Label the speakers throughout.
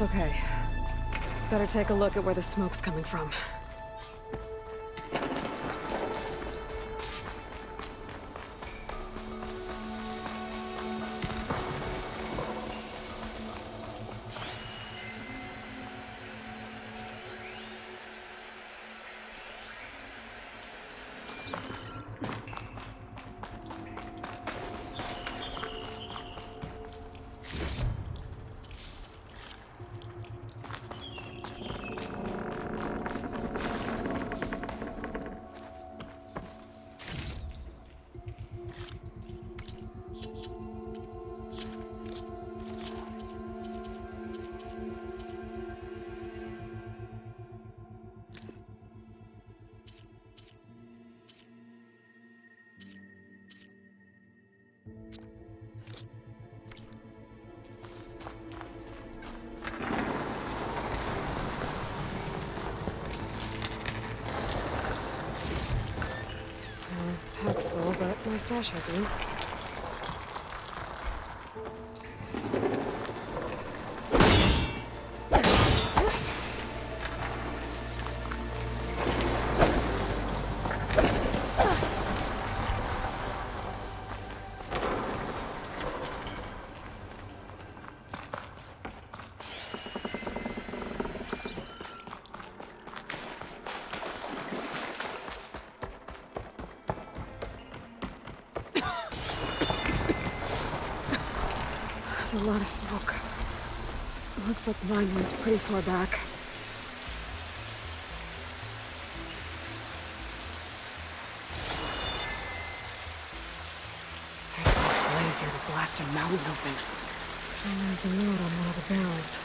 Speaker 1: Okay. Better take a look at where the smoke's coming from. Pack's full, but my stash has room. There's a lot of smoke. Looks like the mine runs pretty far back. There's a blaze here to blast a mountain open. And there's a note on one of the barrels.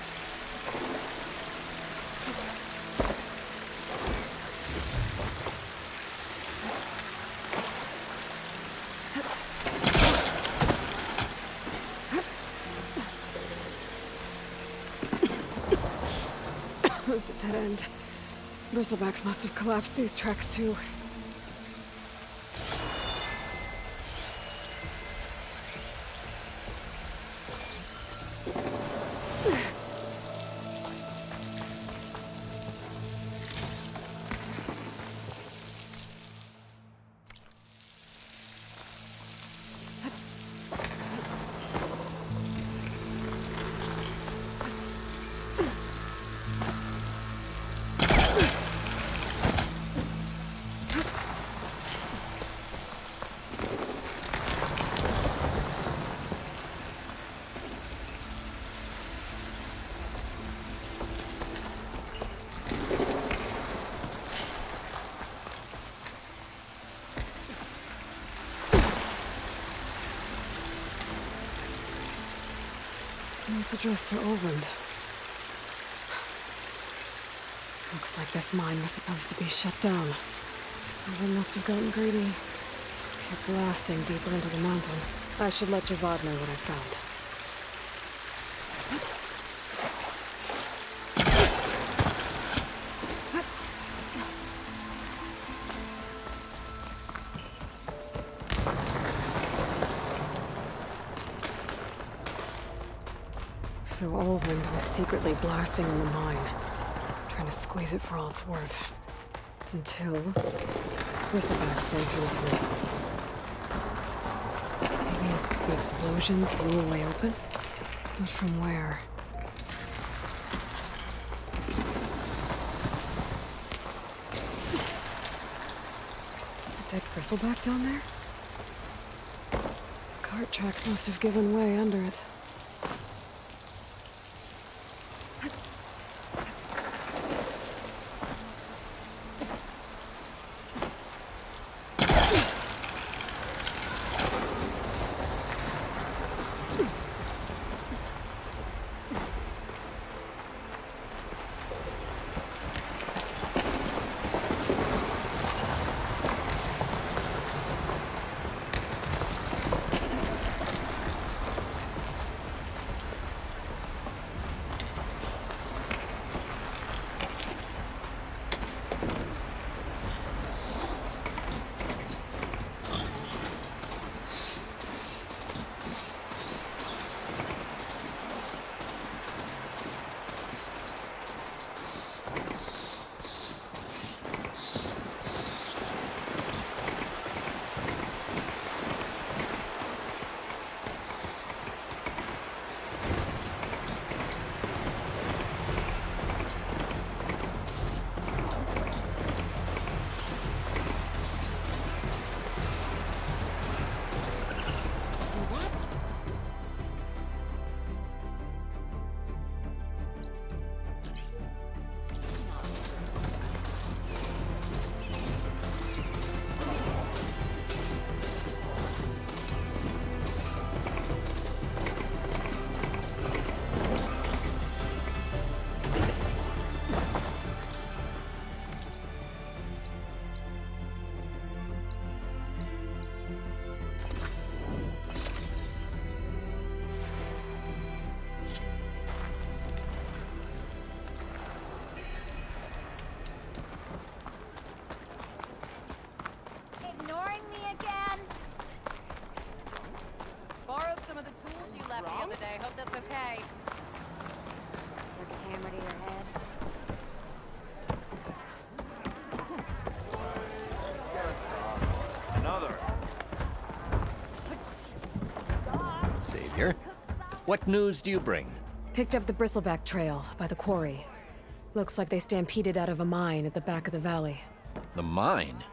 Speaker 1: Close at that end. Bristlebacks must have collapsed these tracks too. It's addressed to Oland. Looks like this mine was supposed to be shut down. Someone must have gotten greedy. Kept blasting deeper into the mountain. I should let Javad know what I found. So Oland was secretly blasting in the mine, trying to squeeze it for all it's worth. Until Bristleback stampeded through. Maybe the explosions blew a way open? But from where? A dead Bristleback down there? Cart tracks must have given way under it.
Speaker 2: the other day. Hope that's okay.
Speaker 3: Took a hammer to your head.
Speaker 4: Another.
Speaker 5: Savior, what news do you bring?
Speaker 1: Picked up the bristleback trail by the quarry. Looks like they stampeded out of a mine at the back of the valley.
Speaker 5: The mine?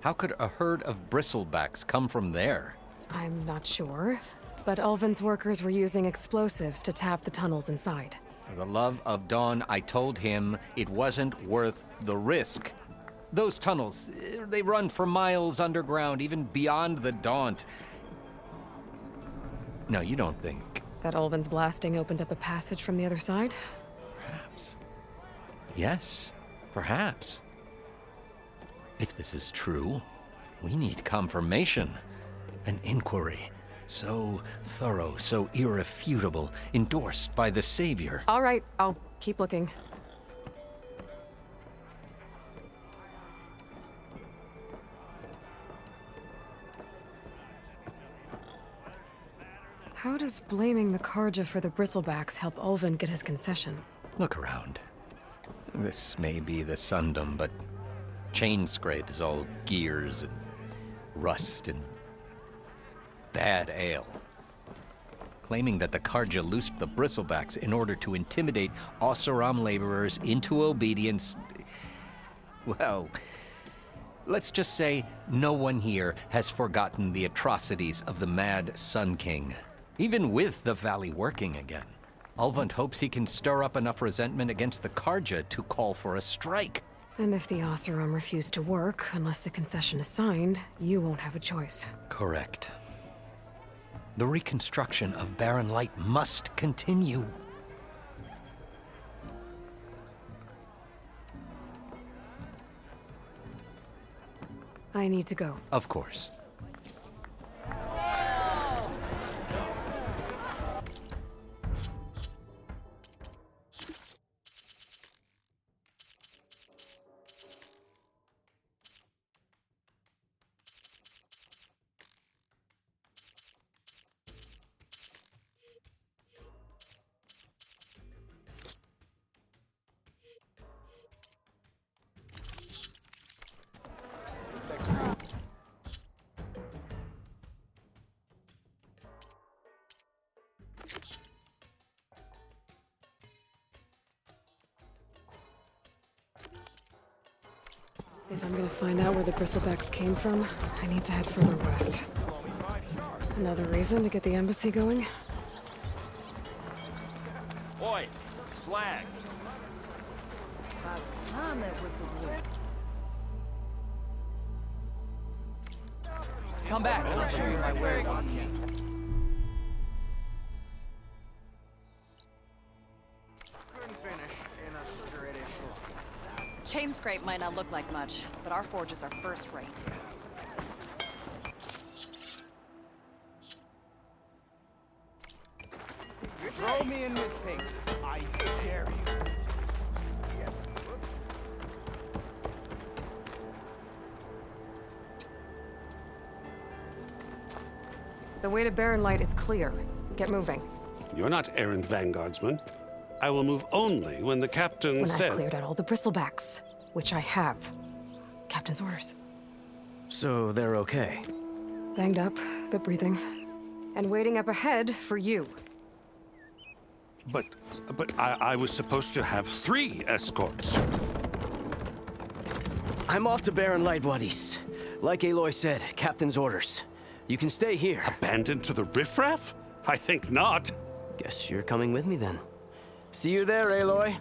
Speaker 5: How could a herd of bristlebacks come from there?
Speaker 1: I'm not sure, but Ulvin's workers were using explosives to tap the tunnels inside.
Speaker 5: For the love of Dawn, I told him it wasn't worth the risk. Those tunnels, they run for miles underground, even beyond the Daunt. No, you don't think...
Speaker 1: That Ulvin's blasting opened up a passage from the other side?
Speaker 5: Perhaps. Yes, perhaps. If this is true, we need confirmation. An inquiry. So thorough, so irrefutable, endorsed by the Savior.
Speaker 1: All right, I'll keep looking. How does blaming the Karja for the bristlebacks help Ulvin get his concession?
Speaker 5: Look around. This may be the Sundom, but chain scrape is all gears and rust and bad ale. Claiming that the Karja loosed the bristlebacks in order to intimidate Oseram laborers into obedience. Well, let's just say no one here has forgotten the atrocities of the Mad Sun King. Even with the valley working again, Ulvund hopes he can stir up enough resentment against the Karja to call for a strike.
Speaker 1: And if the Oseram refuse to work, unless the concession is signed, you won't have a choice.
Speaker 5: Correct. The reconstruction of Barren Light must continue.
Speaker 1: I need to go.
Speaker 5: Of course.
Speaker 1: If I'm gonna find out where the bristlebacks came from, I need to head further west. Another reason to get the embassy going?
Speaker 4: Oi, slag.
Speaker 2: By the time that whistle blew.
Speaker 6: Come back and I'll show you my wares once again.
Speaker 2: Chain scrape might not look like much, but our forges are first rate.
Speaker 6: Throw me in with things. I dare you.
Speaker 1: The way to Barren Light is clear. Get moving.
Speaker 7: You're not errand vanguardsman. I will move only when the captain
Speaker 1: When
Speaker 7: says...
Speaker 1: I've cleared out all the bristlebacks, which I have. Captain's orders.
Speaker 6: So they're okay.
Speaker 1: Banged up, but breathing. And waiting up ahead for you.
Speaker 7: But I was supposed to have 3 escorts.
Speaker 6: I'm off to Barren Light, buddies. Like Aloy said, captain's orders. You can stay here.
Speaker 7: Abandoned to the riffraff? I think not.
Speaker 6: Guess you're coming with me then. See you there, Aloy.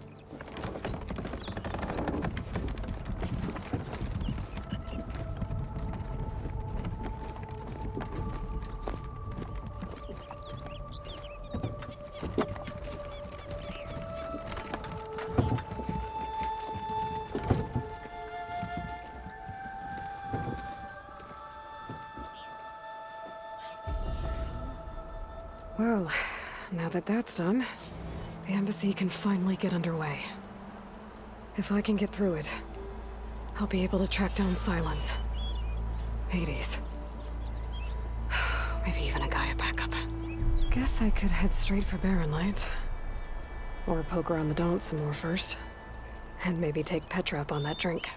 Speaker 1: Well, now that that's done, the embassy can finally get underway. If I can get through it, I'll be able to track down Silence. Hades. Maybe even a Gaia backup. Guess I could head straight for Barren Light. Or poke around the Daunt some more first. And maybe take Petra up on that drink.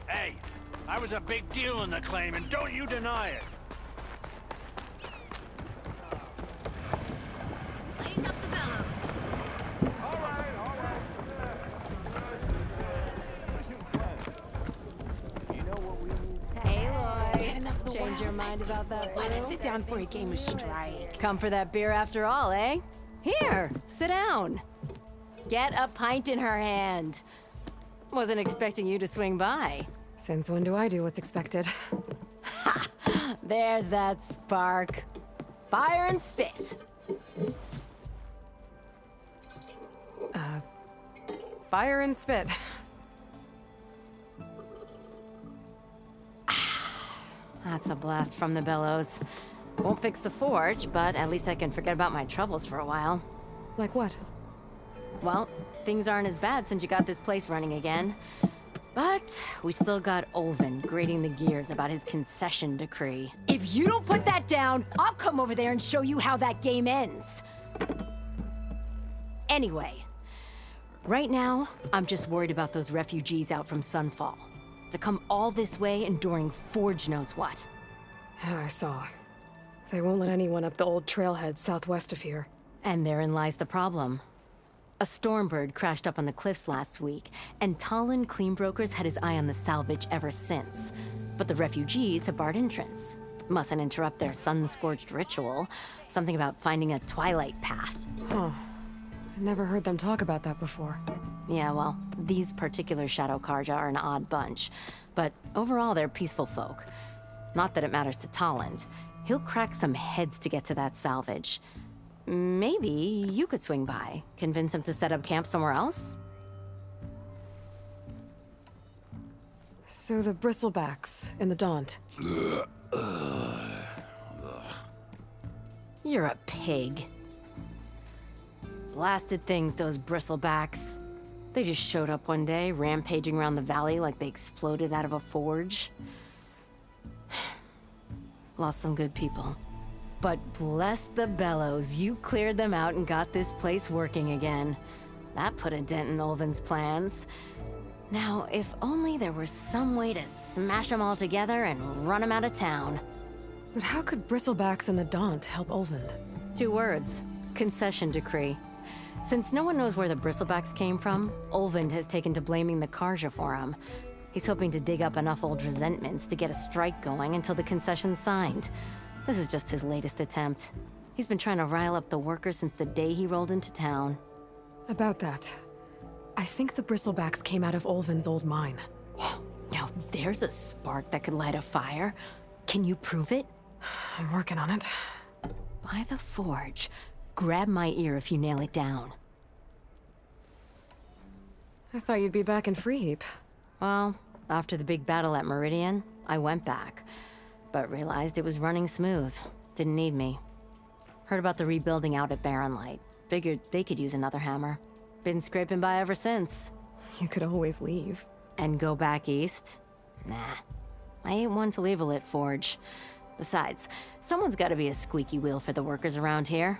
Speaker 8: Hey, I was a big deal in the claim, and don't you deny it.
Speaker 2: Laying up the bellows.
Speaker 3: Hey, Lloyd. Change your mind about that
Speaker 9: Why not
Speaker 3: brew?
Speaker 9: sit down for a game of strike?
Speaker 3: Come for that beer after all, eh? Here, sit down. Get a pint in her hand. Wasn't expecting you to swing by.
Speaker 1: Since when do I do what's expected?
Speaker 3: There's that spark. Fire and spit.
Speaker 1: Fire and spit.
Speaker 3: That's a blast from the bellows. Won't fix the forge, but at least I can forget about my troubles for a while.
Speaker 1: Like what?
Speaker 3: Well, things aren't as bad since you got this place running again. But we still got Olvin grating the gears about his concession decree. If you don't put that down, I'll come over there and show you how that game ends. Anyway, right now, I'm just worried about those refugees out from Sunfall. To come all this way enduring Forge knows what.
Speaker 1: I saw. They won't let anyone up the old trailhead southwest of here.
Speaker 3: And therein lies the problem. A Stormbird crashed up on the cliffs last week, and Talon Cleanbrokers had his eye on the salvage ever since. But the refugees have barred entrance. Mustn't interrupt their sun-scorched ritual. Something about finding a twilight path.
Speaker 1: Huh. I never heard them talk about that before.
Speaker 3: Yeah, well, these particular Shadow Karja are an odd bunch. But overall, they're peaceful folk. Not that it matters to Talon. He'll crack some heads to get to that salvage. Maybe you could swing by, convince him to set up camp somewhere else?
Speaker 1: So the bristlebacks in the Daunt.
Speaker 3: You're a pig. Blasted things, those bristlebacks. They just showed up one day, rampaging around the valley like they exploded out of a forge. Lost some good people. But bless the bellows, you cleared them out and got this place working again. That put a dent in Olvin's plans. Now, if only there were some way to smash them all together and run them out of town.
Speaker 1: But how could bristlebacks in the Daunt help Olvind?
Speaker 3: 2 words. Concession decree. Since no one knows where the bristlebacks came from, Olvind has taken to blaming the Karja for them. He's hoping to dig up enough old resentments to get a strike going until the concession's signed. This is just his latest attempt. He's been trying to rile up the workers since the day he rolled into town.
Speaker 1: About that, I think the bristlebacks came out of Olvin's old mine.
Speaker 3: Now there's a spark that could light a fire. Can you prove it?
Speaker 1: I'm working on it.
Speaker 3: By the forge. Grab my ear if you nail it down.
Speaker 1: I thought you'd be back in Freeheap.
Speaker 3: Well, after the big battle at Meridian, I went back. But realized it was running smooth. Didn't need me. Heard about the rebuilding out at Barren Light. Figured they could use another hammer. Been scraping by ever since.
Speaker 1: You could always leave.
Speaker 3: And go back east? Nah. I ain't one to leave a lit forge. Besides, someone's gotta be a squeaky wheel for the workers around here.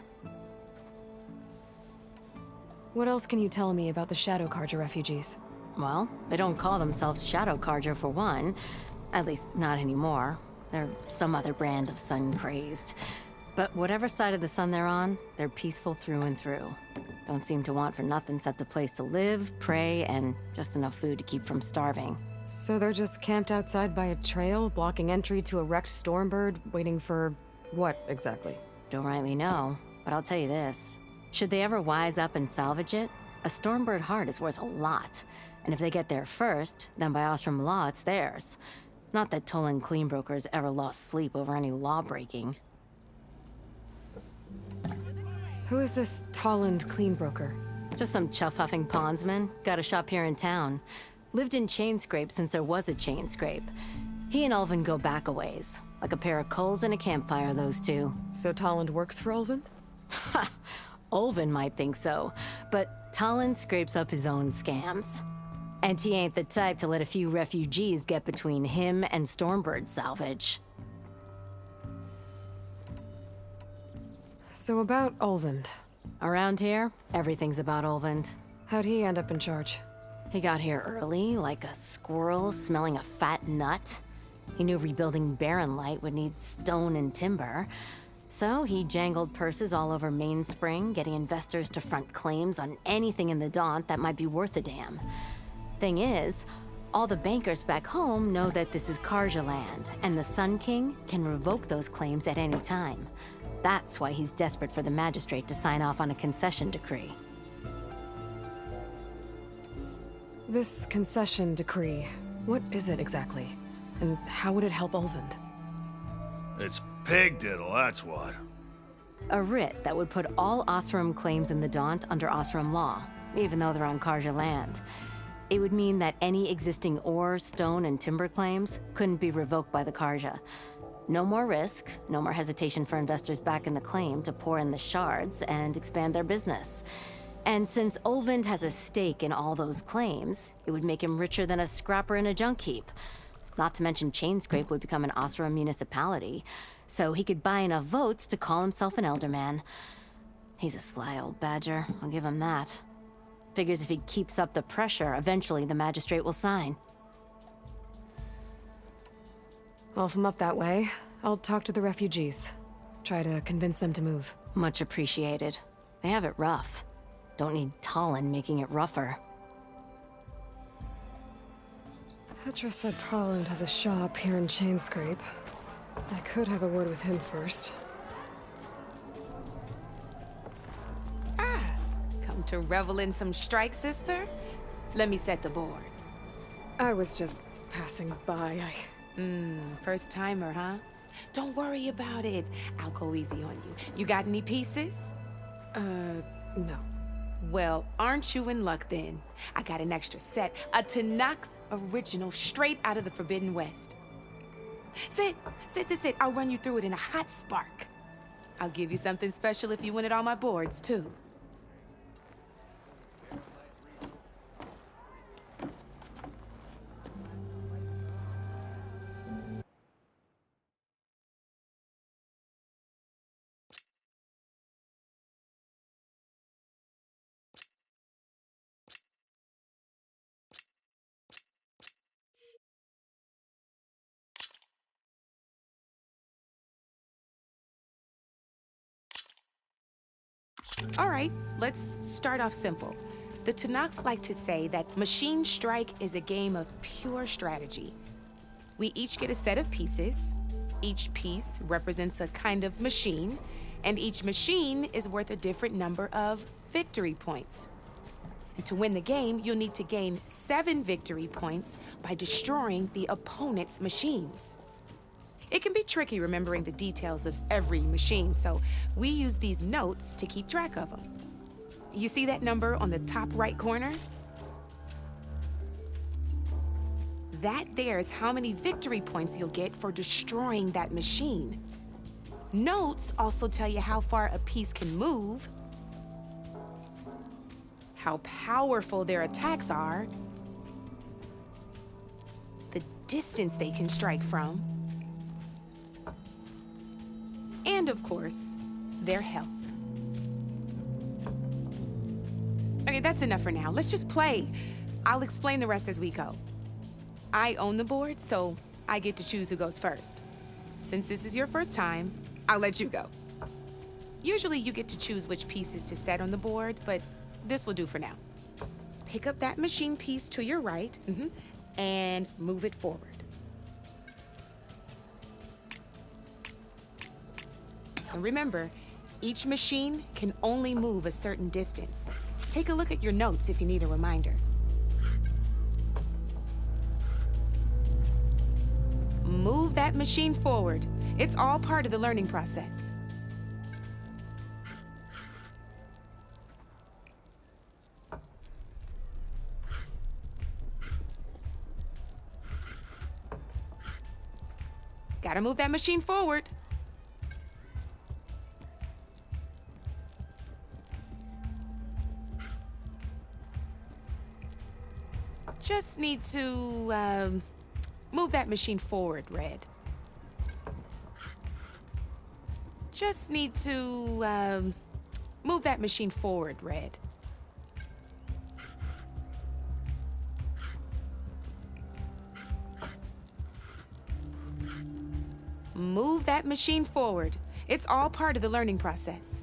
Speaker 1: What else can you tell me about the Shadow Carja refugees?
Speaker 3: Well, they don't call themselves Shadow Carja for one. At least, not anymore. They're some other brand of sun-crazed. But whatever side of the sun they're on, they're peaceful through and through. Don't seem to want for nothing except a place to live, pray, and just enough food to keep from starving.
Speaker 1: So they're just camped outside by a trail, blocking entry to a wrecked Stormbird, waiting for... what, exactly?
Speaker 3: Don't rightly know, but I'll tell you this. Should they ever wise up and salvage it, a Stormbird heart is worth a lot. And if they get there first, then by Ostrom law, it's theirs. Not that Tolan Cleanbrokers ever lost sleep over any law-breaking.
Speaker 1: Who is this Tolland Cleanbroker?
Speaker 3: Just some chuff-huffing pondsman. Got a shop here in town. Lived in Chain Scrape since there was a Chain Scrape. He and Ulvin go back a ways. Like a pair of coals and a campfire, those two.
Speaker 1: So Tolland works for Ulvin?
Speaker 3: Ha! Ulvin might think so, but Tolland scrapes up his own scams. And he ain't the type to let a few refugees get between him and Stormbird salvage.
Speaker 1: So about Ulvin.
Speaker 3: Around here, everything's about Ulvin.
Speaker 1: How'd he end up in charge?
Speaker 3: He got here early, like a squirrel smelling a fat nut. He knew rebuilding Barren Light would need stone and timber. So he jangled purses all over Mainspring, getting investors to front claims on anything in the Daunt that might be worth a damn. Thing is, all the bankers back home know that this is Carja land, and the Sun King can revoke those claims at any time. That's why he's desperate for the magistrate to sign off on a concession decree.
Speaker 1: This concession decree, what is it exactly? And how would it help Ulvin?
Speaker 8: It's pig diddle, that's what.
Speaker 3: A writ that would put all Osram claims in the Daunt under Osram law, even though they're on Carja land. It would mean that any existing ore, stone, and timber claims couldn't be revoked by the Carja. No more risk, no more hesitation for investors back in the claim to pour in the shards and expand their business. And since Ulvin has a stake in all those claims, it would make him richer than a scrapper in a junk heap. Not to mention Chainscrape would become an Osram municipality, so he could buy enough votes to call himself an elderman. He's a sly old badger, I'll give him that. Figures if he keeps up the pressure, eventually the magistrate will sign.
Speaker 1: Well, if I'm up that way, I'll talk to the refugees. Try to convince them to move.
Speaker 3: Much appreciated. They have it rough. Don't need Tollan making it rougher.
Speaker 1: Petra said Tolland has a shop here in Chainscrape. I could have a word with him first.
Speaker 9: Come to revel in some strike, sister? Let me set the board.
Speaker 1: I was just passing by.
Speaker 9: First timer, huh? Don't worry about it. I'll go easy on you. You got any pieces?
Speaker 1: No.
Speaker 9: Well, aren't you in luck then? I got an extra set, a Tanakh original straight out of the Forbidden West. Sit. I'll run you through it in a hot spark. I'll give you something special if you win it on my boards, too. All right, let's start off simple. The Tanakh like to say that Machine Strike is a game of pure strategy. We each get a set of pieces. Each piece represents a kind of machine, and each machine is worth a different number of victory points. And to win the game, you'll need to gain 7 victory points by destroying the opponent's machines. It can be tricky remembering the details of every machine, so we use these notes to keep track of them. You see that number on the top right corner? That there is how many victory points you'll get for destroying that machine. Notes also tell you how far a piece can move, how powerful their attacks are, the distance they can strike from, and of course, their health. Okay, that's enough for now. Let's just play. I'll explain the rest as we go. I own the board, so I get to choose who goes first. Since this is your first time, I'll let you go. Usually you get to choose which pieces to set on the board, but this will do for now. Pick up that machine piece to your right, and move it forward. And remember, each machine can only move a certain distance. Take a look at your notes if you need a reminder. Move that machine forward. It's all part of the learning process. Gotta move that machine forward. Just need to, move that machine forward, Red. Just need to, move that machine forward, Red. Move that machine forward. It's all part of the learning process.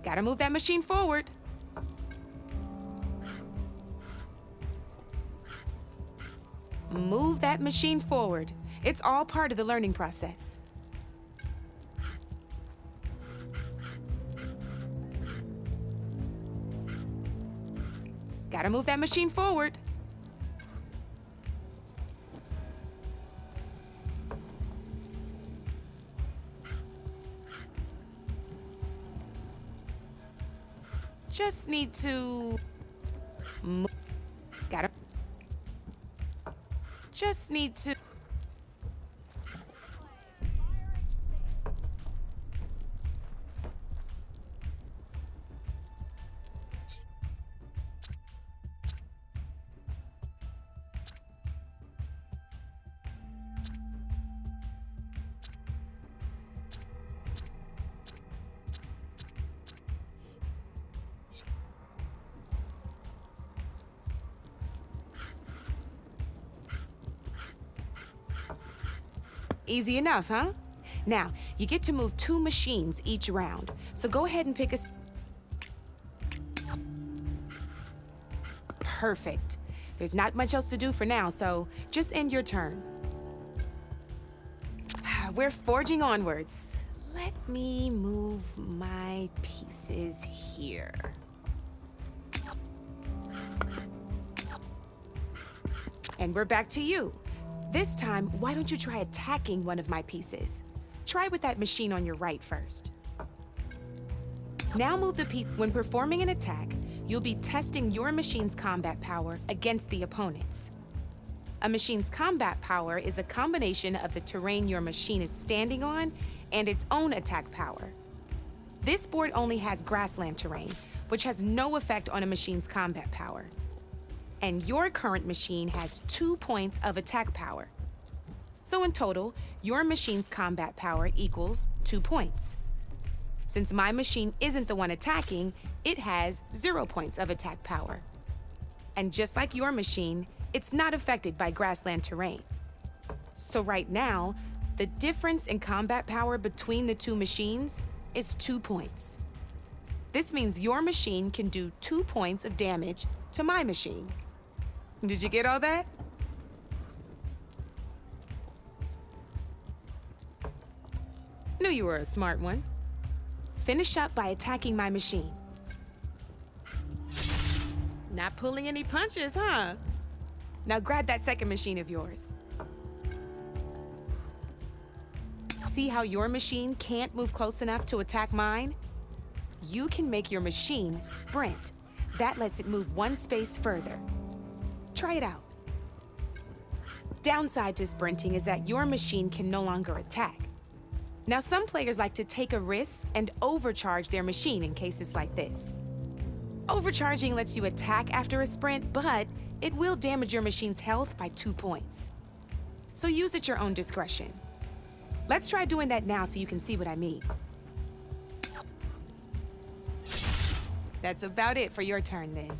Speaker 9: Gotta move that machine forward. Move that machine forward. It's all part of the learning process. Gotta move that machine forward. Just need to gotta just need to Easy enough, huh? Now, you get to move 2 machines each round. So go ahead and pick a... Perfect. There's not much else to do for now, so just end your turn. We're forging onwards. Let me move my pieces here. And we're back to you. This time, why don't you try attacking one of my pieces? Try with that machine on your right first. Now move the piece. When performing an attack, you'll be testing your machine's combat power against the opponent's. A machine's combat power is a combination of the terrain your machine is standing on and its own attack power. This board only has grassland terrain, which has no effect on a machine's combat power. And your current machine has 2 points of attack power. So in total, your machine's combat power equals 2 points. Since my machine isn't the one attacking, it has 0 points of attack power. And just like your machine, it's not affected by grassland terrain. So right now, the difference in combat power between the 2 machines is 2 points. This means your machine can do 2 points of damage to my machine. Did you get all that? Knew you were a smart one. Finish up by attacking my machine. Not pulling any punches, huh? Now grab that second machine of yours. See how your machine can't move close enough to attack mine? You can make your machine sprint. That lets it move 1 space further. Try it out. Downside to sprinting is that your machine can no longer attack. Now, some players like to take a risk and overcharge their machine in cases like this. Overcharging lets you attack after a sprint, but it will damage your machine's health by 2 points. So use at your own discretion. Let's try doing that now so you can see what I mean. That's about it for your turn then.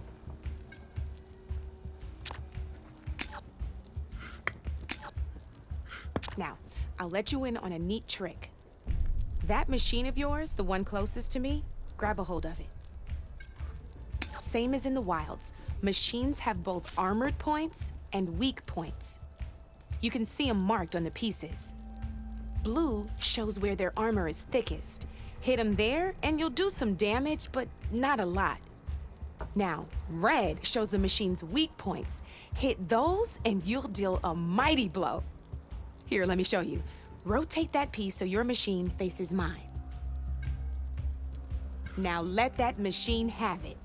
Speaker 9: Now, I'll let you in on a neat trick. That machine of yours, the one closest to me, grab a hold of it. Same as in the wilds, machines have both armored points and weak points. You can see them marked on the pieces. Blue shows where their armor is thickest. Hit them there, and you'll do some damage, but not a lot. Now, red shows the machine's weak points. Hit those, and you'll deal a mighty blow. Here, let me show you. Rotate that piece so your machine faces mine. Now let that machine have it.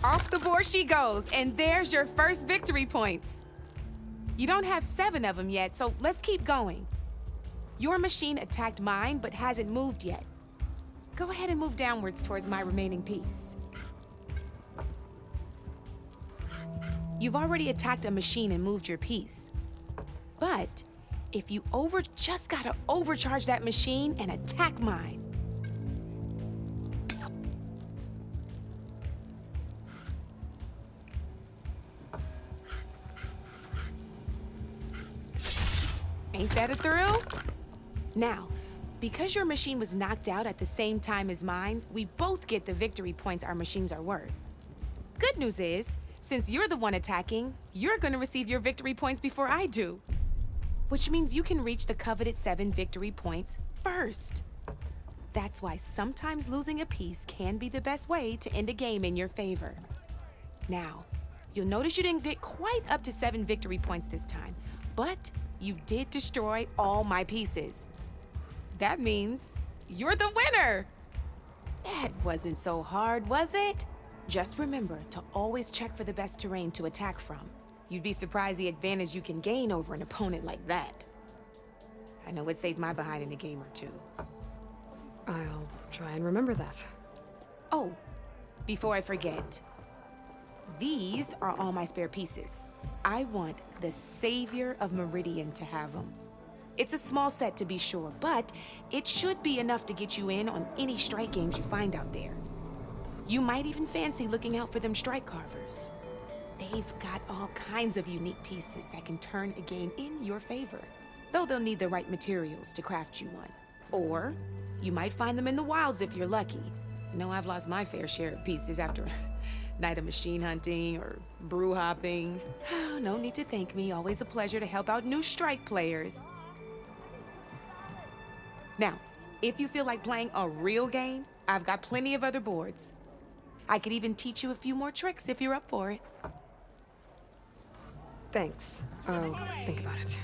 Speaker 9: Off the board she goes, and there's your first victory points. You don't have 7 of them yet, so let's keep going. Your machine attacked mine, but hasn't moved yet. Go ahead and move downwards towards my remaining piece. You've already attacked a machine and moved your piece. But if you just gotta overcharge that machine and attack mine. Ain't that a thrill? Now, because your machine was knocked out at the same time as mine, we both get the victory points our machines are worth. Good news is, since you're the one attacking, you're gonna receive your victory points before I do. Which means you can reach the coveted 7 victory points first. That's why sometimes losing a piece can be the best way to end a game in your favor. Now, you'll notice you didn't get quite up to 7 victory points this time, but you did destroy all my pieces. That means you're the winner! That wasn't so hard, was it? Just remember to always check for the best terrain to attack from. You'd be surprised the advantage you can gain over an opponent like that. I know it saved my behind in a game or two.
Speaker 1: I'll try and remember that.
Speaker 9: Oh, before I forget, these are all my spare pieces. I want the Savior of Meridian to have them. It's a small set to be sure, but it should be enough to get you in on any strike games you find out there. You might even fancy looking out for them strike carvers. They've got all kinds of unique pieces that can turn a game in your favor, though they'll need the right materials to craft you one. Or you might find them in the wilds if you're lucky. I know I've lost my fair share of pieces after a night of machine hunting or brew hopping. No need to thank me. Always a pleasure to help out new strike players. Now, if you feel like playing a real game, I've got plenty of other boards. I could even teach you a few more tricks if you're up for it.
Speaker 1: Thanks. I'll think about it.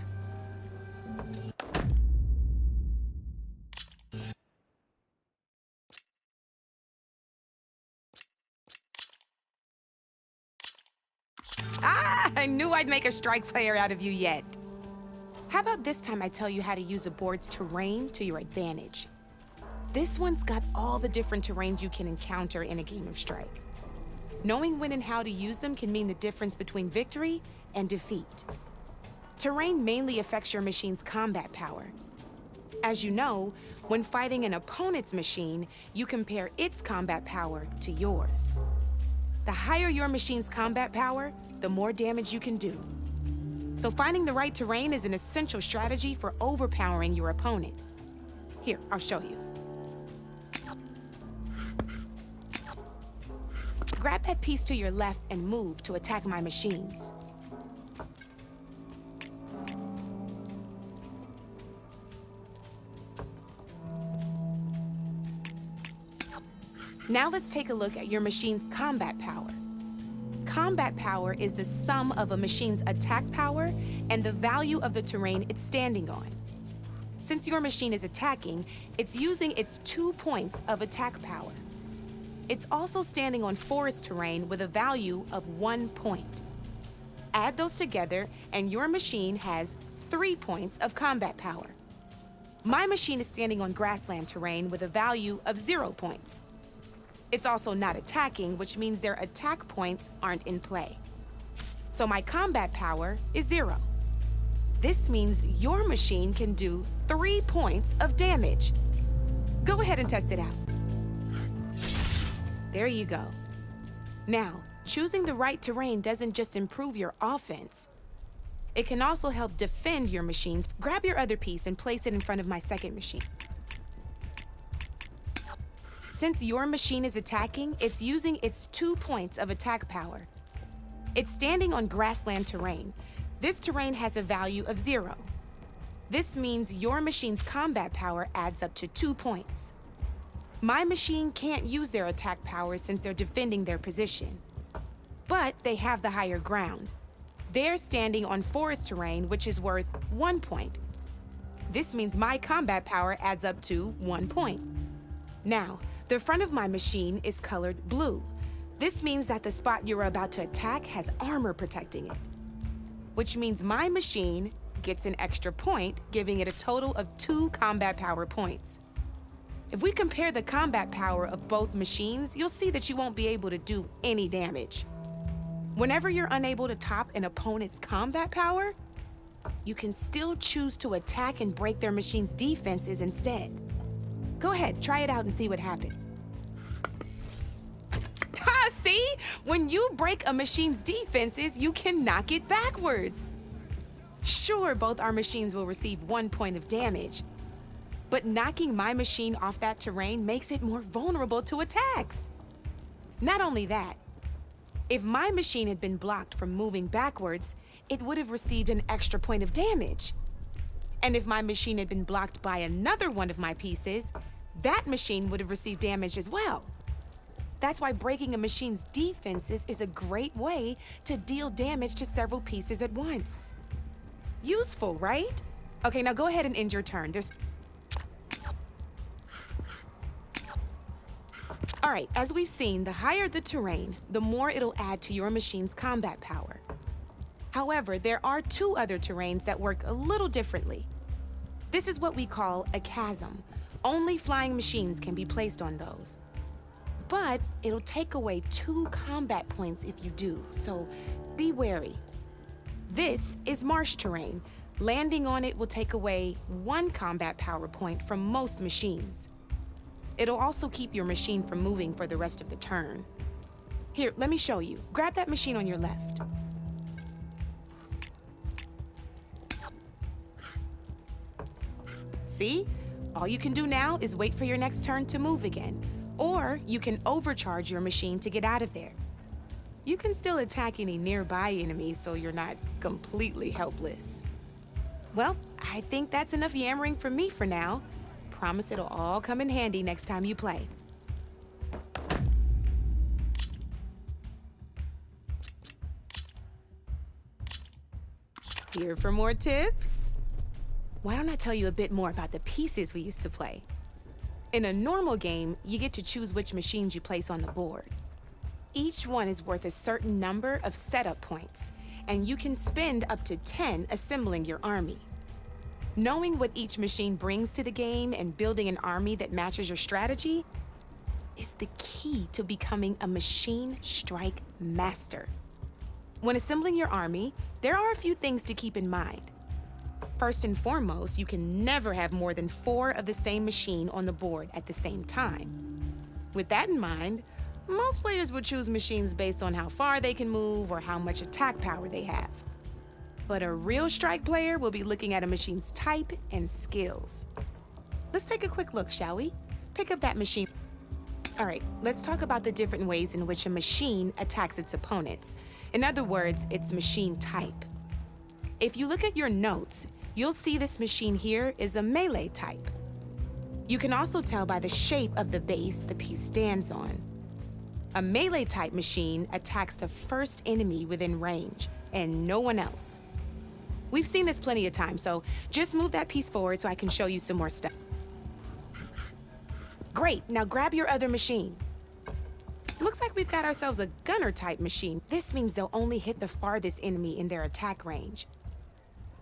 Speaker 9: Ah, I knew I'd make a strike player out of you yet. How about this time I tell you how to use a board's terrain to your advantage? This one's got all the different terrains you can encounter in a game of Strike. Knowing when and how to use them can mean the difference between victory and defeat. Terrain mainly affects your machine's combat power. As you know, when fighting an opponent's machine, you compare its combat power to yours. The higher your machine's combat power, the more damage you can do. So finding the right terrain is an essential strategy for overpowering your opponent. Here, I'll show you. Grab that piece to your left and move to attack my machines. Now let's take a look at your machine's combat power. Combat power is the sum of a machine's attack power and the value of the terrain it's standing on. Since your machine is attacking, it's using its 2 points of attack power. It's also standing on forest terrain with a value of 1 point. Add those together, and your machine has 3 points of combat power. My machine is standing on grassland terrain with a value of 0 points. It's also not attacking, which means their attack points aren't in play. So my combat power is 0. This means your machine can do 3 points of damage. Go ahead and test it out. There you go. Now, choosing the right terrain doesn't just improve your offense. It can also help defend your machines. Grab your other piece and place it in front of my second machine. Since your machine is attacking, it's using its 2 points of attack power. It's standing on grassland terrain. This terrain has a value of 0. This means your machine's combat power adds up to 2 points. My machine can't use their attack power since they're defending their position. But they have the higher ground. They're standing on forest terrain, which is worth 1 point. This means my combat power adds up to 1 point. Now, the front of my machine is colored blue. This means that the spot you're about to attack has armor protecting it, which means my machine gets an extra point, giving it a total of 2 combat power points. If we compare the combat power of both machines, you'll see that you won't be able to do any damage. Whenever you're unable to top an opponent's combat power, you can still choose to attack and break their machine's defenses instead. Go ahead, try it out and see what happens. Ha, see? When you break a machine's defenses, you can knock it backwards. Sure, both our machines will receive 1 point of damage, but knocking my machine off that terrain makes it more vulnerable to attacks. Not only that, if my machine had been blocked from moving backwards, it would have received an extra point of damage. And if my machine had been blocked by another one of my pieces, that machine would have received damage as well. That's why breaking a machine's defenses is a great way to deal damage to several pieces at once. Useful, right? Okay, now go ahead and end your turn. All right, as we've seen, the higher the terrain, the more it'll add to your machine's combat power. However, there are 2 other terrains that work a little differently. This is what we call a chasm. Only flying machines can be placed on those. But it'll take away 2 combat points if you do, so be wary. This is marsh terrain. Landing on it will take away 1 combat power point from most machines. It'll also keep your machine from moving for the rest of the turn. Here, let me show you. Grab that machine on your left. See? All you can do now is wait for your next turn to move again. Or you can overcharge your machine to get out of there. You can still attack any nearby enemies so you're not completely helpless. Well, I think that's enough yammering from me for now. Promise it'll all come in handy next time you play. Here for more tips? Why don't I tell you a bit more about the pieces we used to play? In a normal game, you get to choose which machines you place on the board. Each one is worth a certain number of setup points, and you can spend up to 10 assembling your army. Knowing what each machine brings to the game and building an army that matches your strategy is the key to becoming a machine strike master. When assembling your army, there are a few things to keep in mind. First and foremost, you can never have more than 4 of the same machine on the board at the same time. With that in mind, most players would choose machines based on how far they can move or how much attack power they have. But a real strike player will be looking at a machine's type and skills. Let's take a quick look, shall we? Pick up that machine. All right, let's talk about the different ways in which a machine attacks its opponents. In other words, its machine type. If you look at your notes, you'll see this machine here is a melee type. You can also tell by the shape of the base the piece stands on. A melee type machine attacks the first enemy within range, and no one else. We've seen this plenty of times, so just move that piece forward so I can show you some more stuff. Great, now grab your other machine. Looks like we've got ourselves a gunner type machine. This means they'll only hit the farthest enemy in their attack range.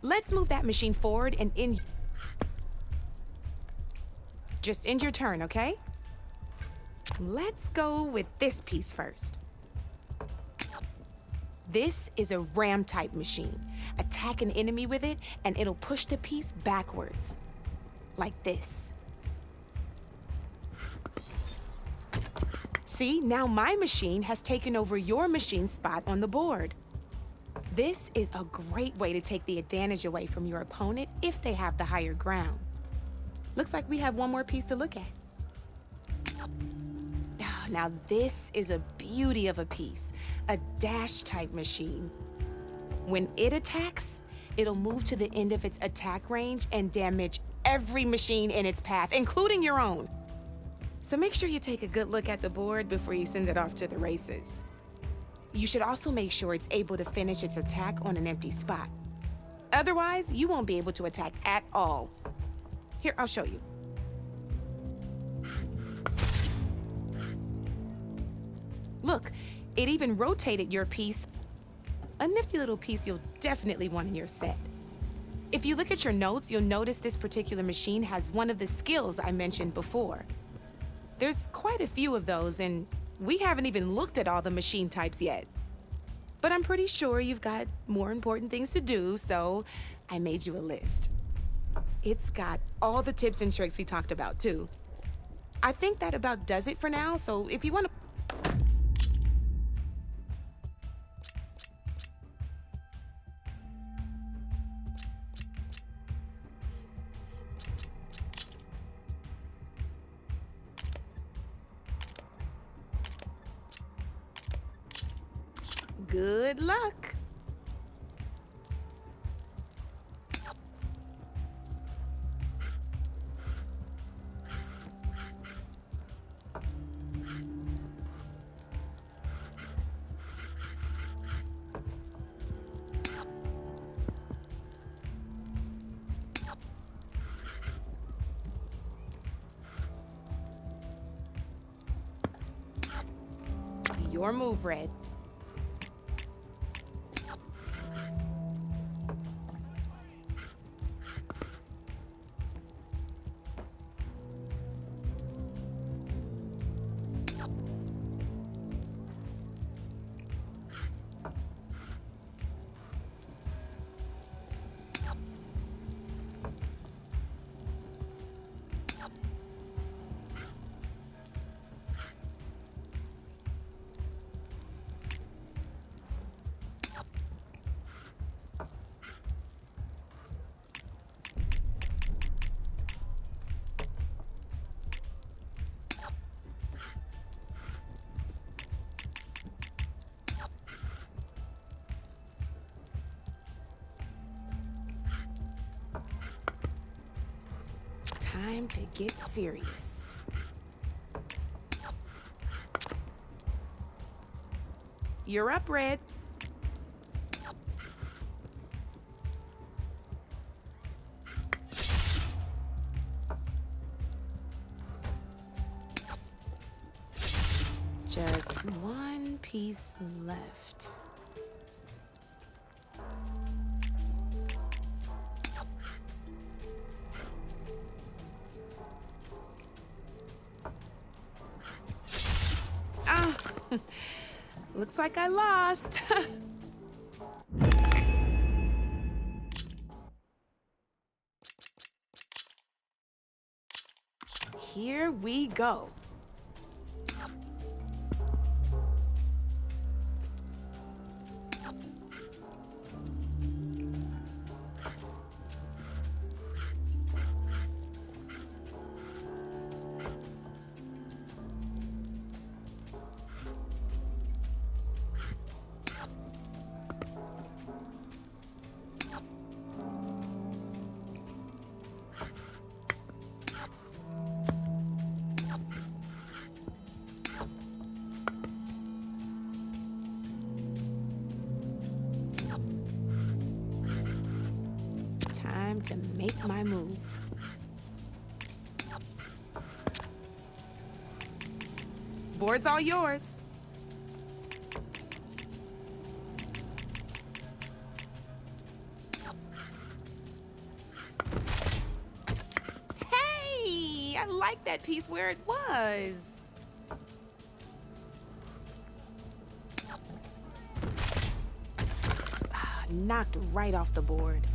Speaker 9: Let's move that machine forward and in. Just end your turn, okay? Let's go with this piece first. This is a ram type machine. Attack an enemy with it and it'll push the piece backwards. Like this. See, now my machine has taken over your machine's spot on the board. This is a great way to take the advantage away from your opponent if they have the higher ground. Looks like we have one more piece to look at. Now this is a beauty of a piece, a dash type machine. When it attacks, it'll move to the end of its attack range and damage every machine in its path, including your own. So make sure you take a good look at the board before you send it off to the races. You should also make sure it's able to finish its attack on an empty spot. Otherwise, you won't be able to attack at all. Here, I'll show you. Look, it even rotated your piece. A nifty little piece you'll definitely want in your set. If you look at your notes, you'll notice this particular machine has one of the skills I mentioned before. There's quite a few of those, and we haven't even looked at all the machine types yet. But I'm pretty sure you've got more important things to do, so I made you a list. It's got all the tips and tricks we talked about, too. I think that about does it for now, so if you want to... Good luck. Your move, Red. Time to get serious. You're up, Red. Just one piece left. Looks like I lost. Here we go. time to make my move. Board's all yours. Hey, I like that piece where it was. Knocked right off the board.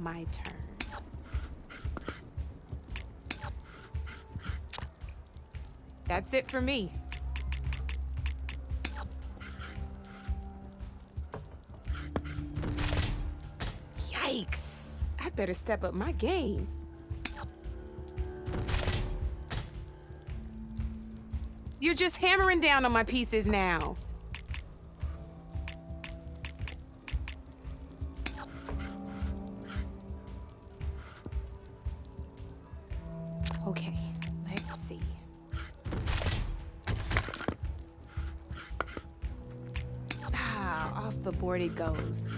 Speaker 9: My turn. That's it for me. Yikes! I better step up my game. You're just hammering down on my pieces now. Okay, let's see. Ah, off the board it goes.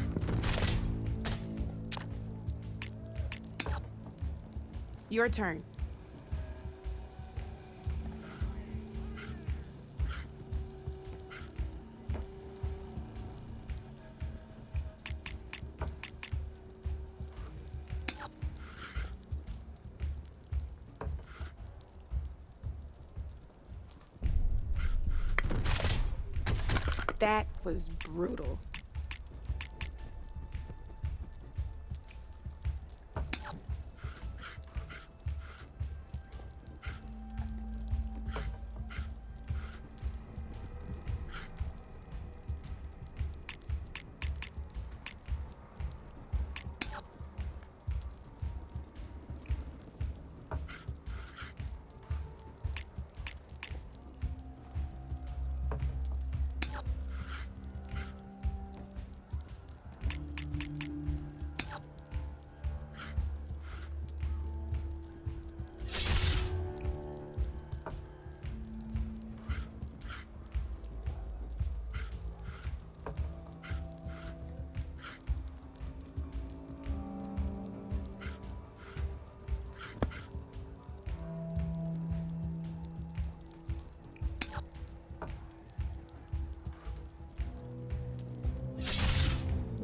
Speaker 9: Your turn. That was brutal.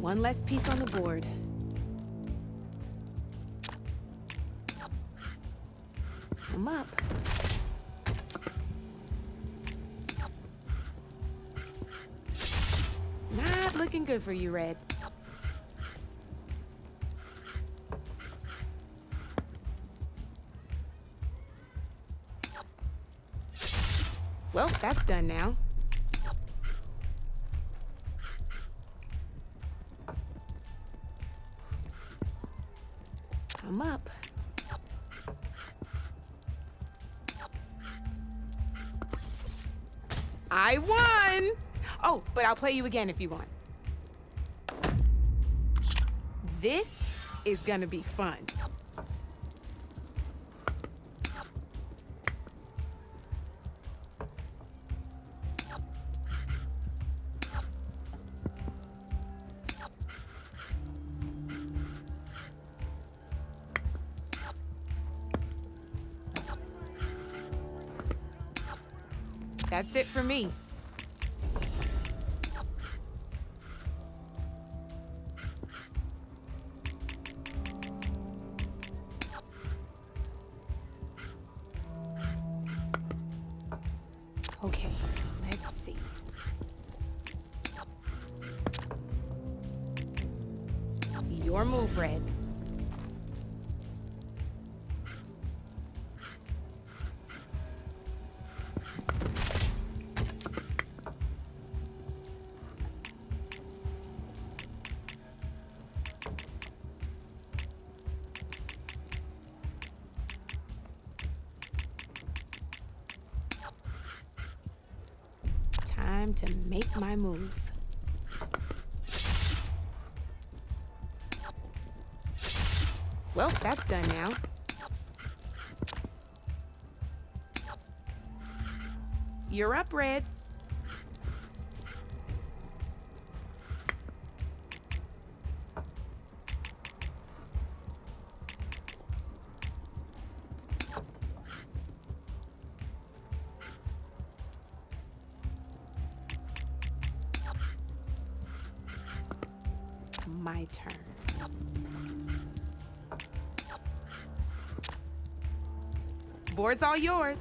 Speaker 9: One less piece on the board. I'm up. Not looking good for you, Red. Well, that's done now. I'm up. I won! Oh, but I'll play you again if you want. This is gonna be fun. That's it for me. Okay, let's see. Your move, Red. Time to make my move. Well, that's done now. You're up, Red. My turn. Board's all yours.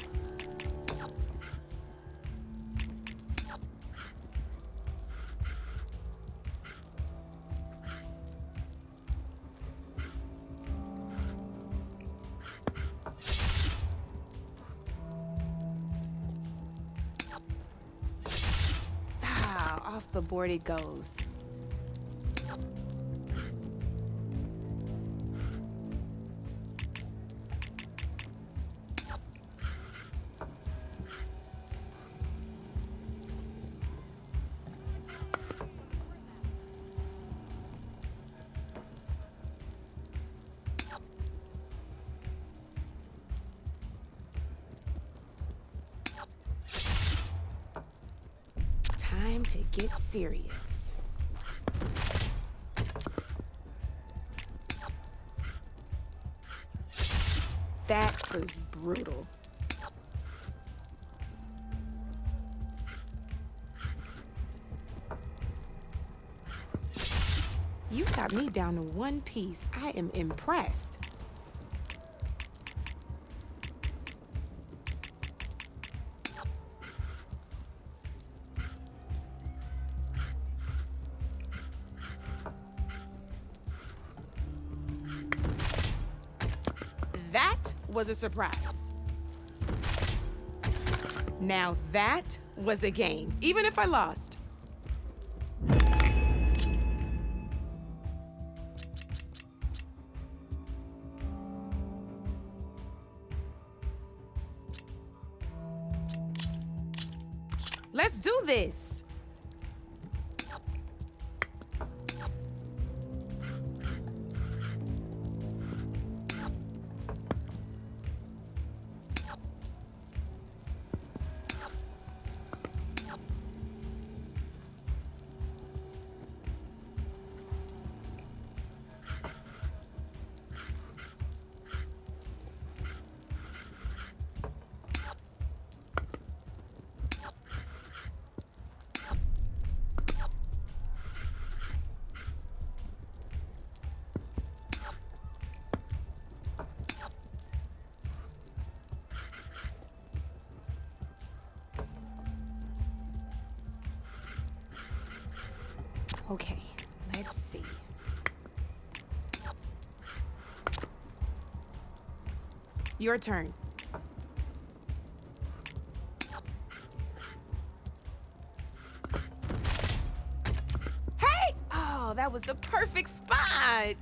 Speaker 9: Off the board it goes. Time to get serious. That was brutal. You got me down to one piece. I am impressed. That was a surprise. Now that was a game, even if I lost. Let's do this. Okay, let's see. Your turn. Hey! Oh, that was the perfect spot.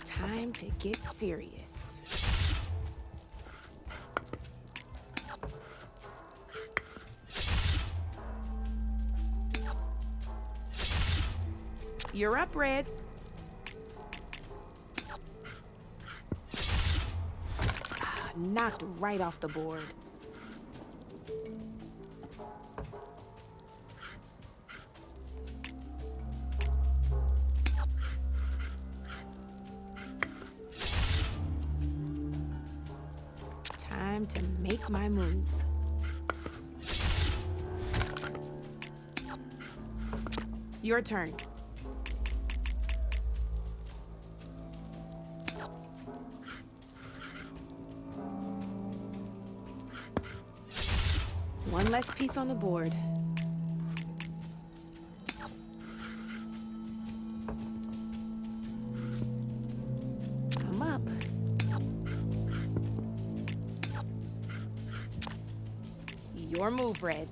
Speaker 9: Time to get serious. You're up, Red. Knocked right off the board. Time to make my move. Your turn. One less piece on the board. Your move, Red.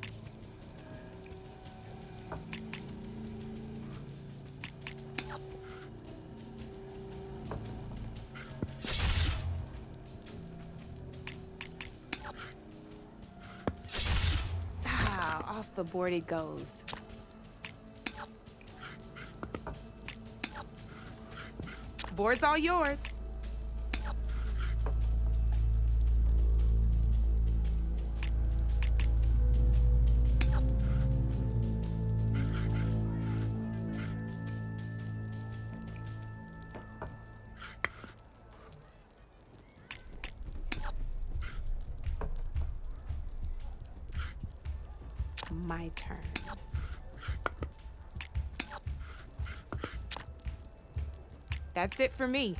Speaker 9: Ah, off the board it goes. Board's all yours. My turn. That's it for me.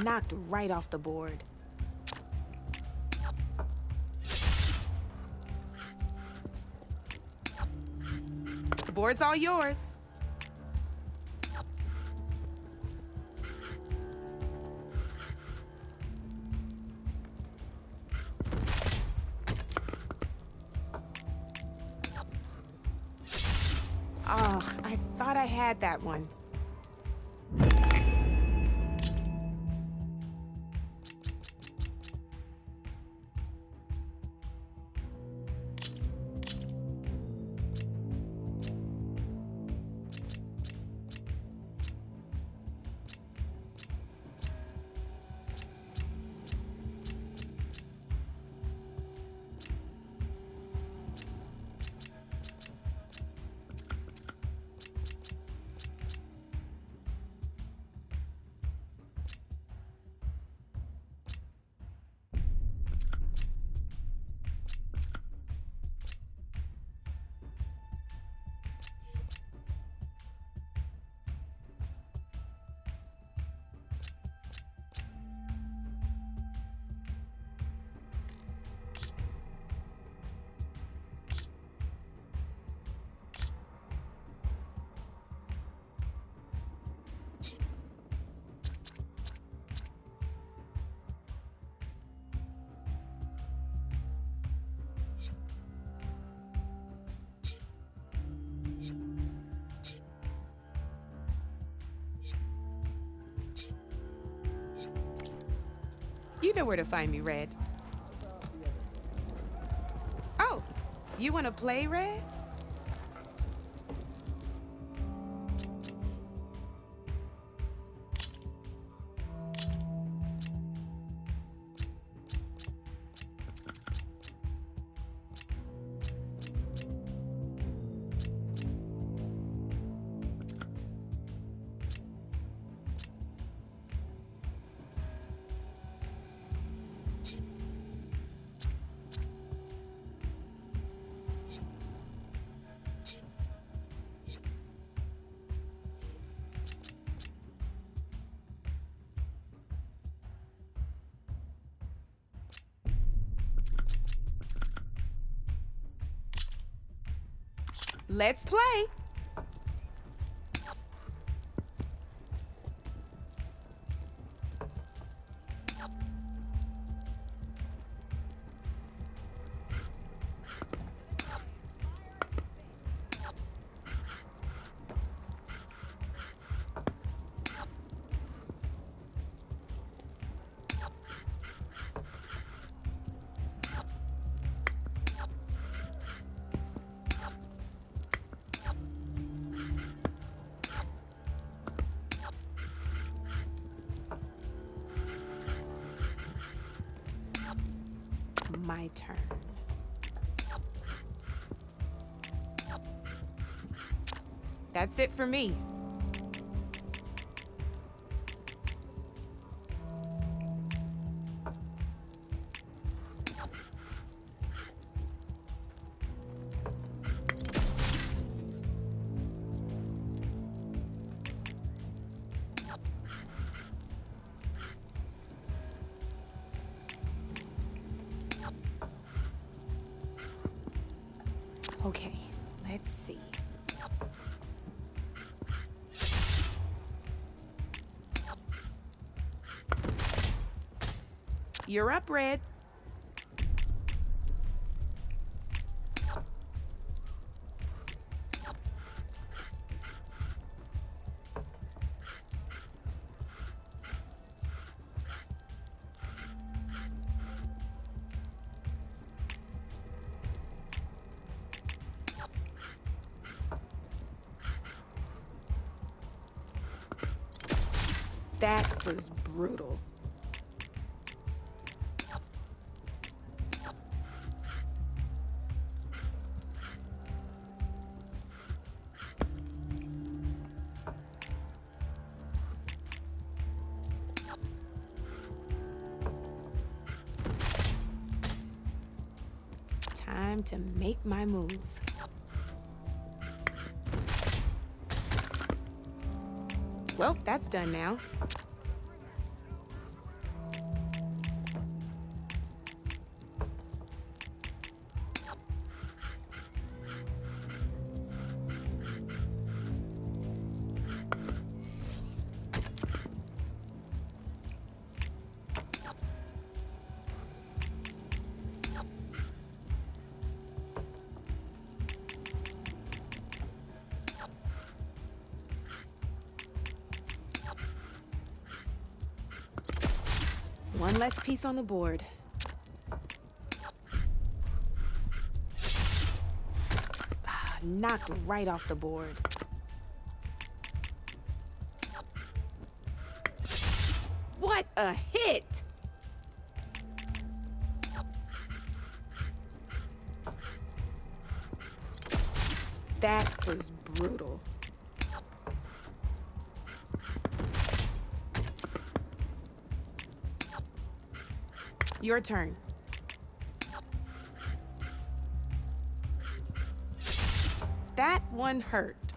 Speaker 9: Knocked right off the board. The board's all yours. Oh, I thought I had that one. You know where to find me, Red. Oh, you want to play, Red? Let's play. My turn. That's it for me. Okay, let's see. You're up, Red. That was brutal. Time to make my move. Well, that's done now. One less piece on the board. Knocked right off the board. What a hit! That was brutal. Your turn. That one hurt.